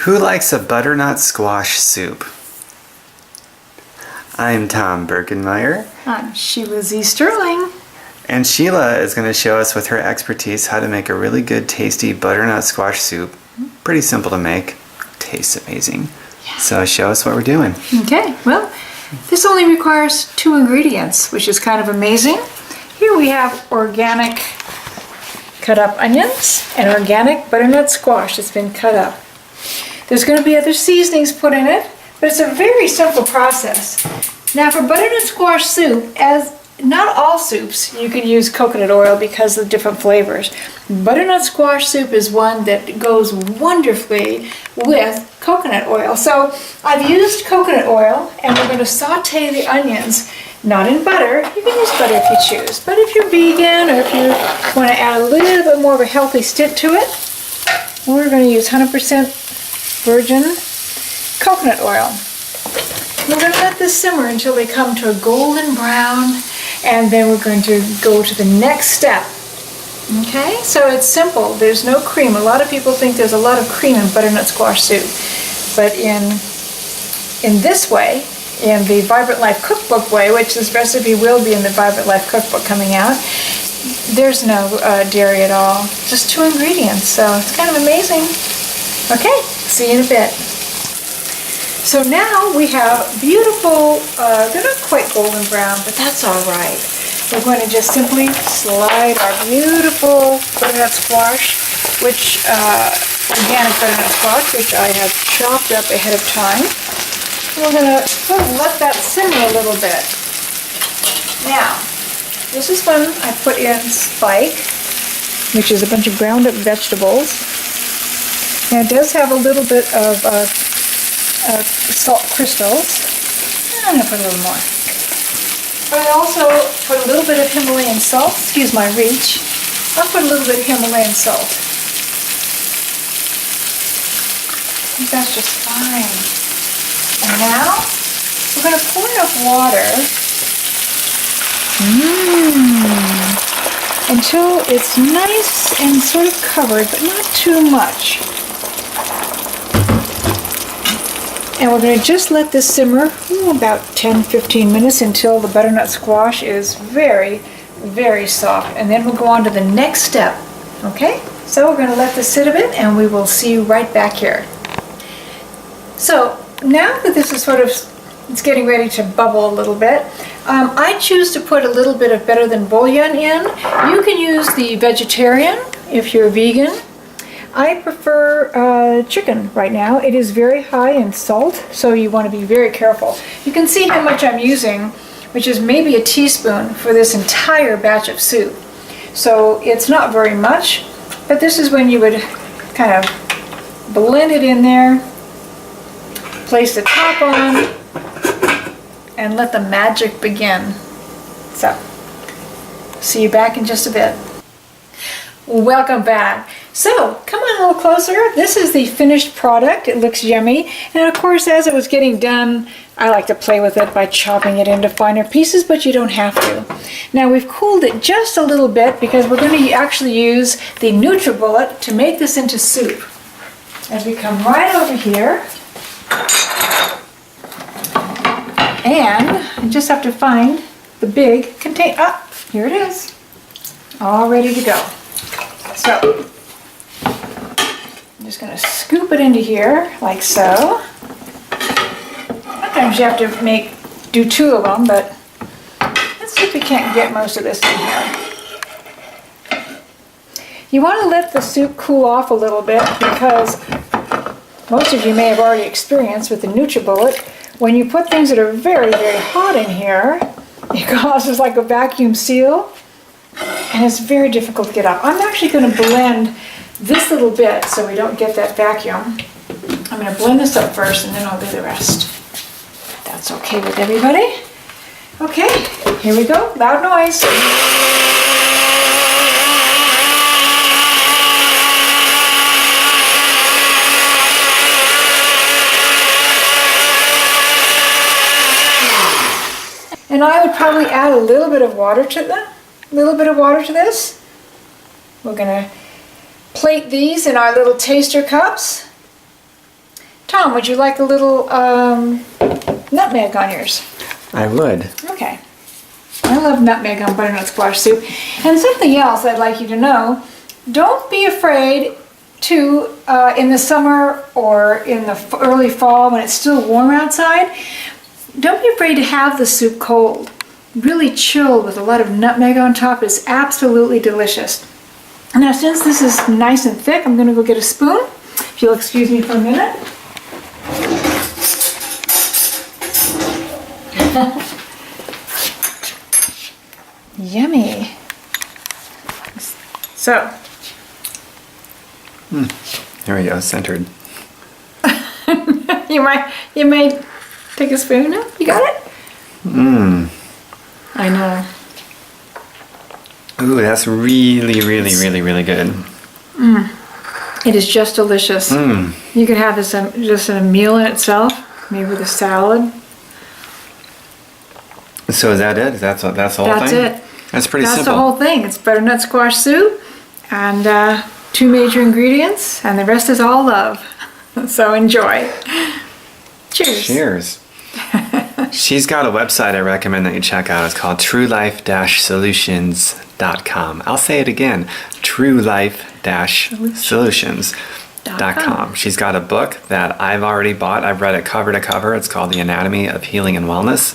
Who likes a butternut squash soup? I'm Tom Birkenmeyer. I'm Sheila Z. Sterling. And Sheila is going to show us with her expertise how to make a really good, tasty butternut squash soup. Pretty simple to make. Tastes amazing. Yeah. So show us what we're doing. Okay, well, this only requires 2 ingredients, which is kind of amazing. Here we have organic cut up onions and organic butternut squash that's been cut up. There's going to be other seasonings put in it, but it's a very simple process. Now for butternut squash soup, as not all soups, you can use coconut oil because of different flavors. Butternut squash soup is one that goes wonderfully with coconut oil. So I've used coconut oil, and we're going to saute the onions, not in butter. You can use butter if you choose, but if you're vegan or if you want to add a little bit more of a healthy stint to it, we're going to use 100% virgin coconut oil. We're going to let this simmer until they come to a golden brown, and then we're going to go to the next step. Okay, so it's simple. There's no cream. A lot of people think there's a lot of cream in butternut squash soup, but in this way, in the Vibrant Life Cookbook way, which this recipe will be in the Vibrant Life Cookbook coming out, there's no dairy at all. Just 2 ingredients, so it's kind of amazing. Okay, see you in a bit. So now we have beautiful, they're not quite golden brown, but that's all right. We're going to just simply slide our beautiful butternut squash, which, organic butternut squash, which I have chopped up ahead of time. We're going to let that simmer a little bit. Now, this is when I put in spike, which is a bunch of ground up vegetables. Now it does have a little bit of salt crystals. I'm going to put a little more. But I also put a little bit of Himalayan salt. Excuse my reach. I'll put a little bit of Himalayan salt. I think that's just fine. And now we're going to pour enough water until it's nice and sort of covered, but not too much. And we're going to just let this simmer about 10-15 minutes until the butternut squash is very, very soft. And then we'll go on to the next step. Okay? So we're going to let this sit a bit, and we will see you right back here. So now that this is sort of, it's getting ready to bubble a little bit, I choose to put a little bit of better than bouillon in. You can use the vegetarian if you're vegan. I prefer chicken right now. It is very high in salt, so you want to be very careful. You can see how much I'm using, which is maybe a teaspoon for this entire batch of soup. So it's not very much, but this is when you would kind of blend it in there, place the top on, and let the magic begin. So, see you back in just a bit. Welcome back. So, come on a little closer. This is the finished product. It looks yummy. And of course, as it was getting done, I like to play with it by chopping it into finer pieces, but you don't have to. Now, we've cooled it just a little bit because we're going to actually use the NutriBullet to make this into soup. As we come right over here, and I just have to find the big container. Ah, here it is. All ready to go. So, I'm just going to scoop it into here, like so. Sometimes you have to do 2 of them, but let's see if we can't get most of this in here. You want to let the soup cool off a little bit because most of you may have already experienced with the NutriBullet, when you put things that are very, very hot in here, it causes like a vacuum seal. And it's very difficult to get up. I'm actually going to blend this little bit so we don't get that vacuum. I'm going to blend this up first and then I'll do the rest. If that's okay with everybody. Okay, here we go. Loud noise. And I would probably add a little bit of water to this. We're going to plate these in our little taster cups. Tom, would you like a little nutmeg on yours? I would. Okay. I love nutmeg on butternut squash soup. And something else I'd like you to know, don't be afraid to, in the summer or in the early fall when it's still warm outside, don't be afraid to have the soup cold. Really chilled with a lot of nutmeg on top is absolutely delicious. Now since this is nice and thick, I'm going to go get a spoon. If you'll excuse me for a minute. Yummy. So. There we go, centered. you might take a spoon now. You got it? I know. Ooh, that's really, really, really, really good. It is just delicious. You could have this just in a meal in itself, maybe with a salad. So is that it? That's the whole thing? That's it. That's pretty simple. That's the whole thing. It's butternut squash soup and 2 major ingredients, and the rest is all love. So enjoy. Cheers. Cheers. She's got a website I recommend that you check out. It's called TrueLife-Solutions.com. I'll say it again, TrueLife-Solutions.com. She's got a book that I've already bought. I've read it cover to cover. It's called The Anatomy of Healing and Wellness.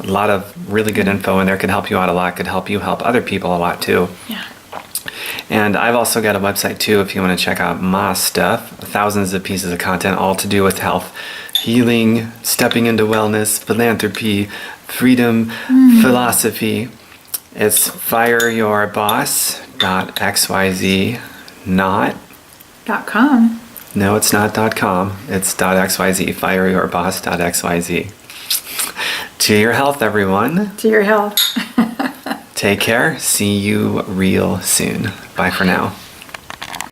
A lot of really good info in there. Could help you out a lot. Could help you help other people a lot too. Yeah. And I've also got a website too if you want to check out my stuff. Thousands of pieces of content all to do with health, healing, stepping into wellness, philanthropy, freedom, philosophy. It's fireyourboss.xyz, not .com. No, it's not .com. It's .xyz, fireyourboss.xyz. To your health, everyone. To your health. Take care. See you real soon. Bye for now.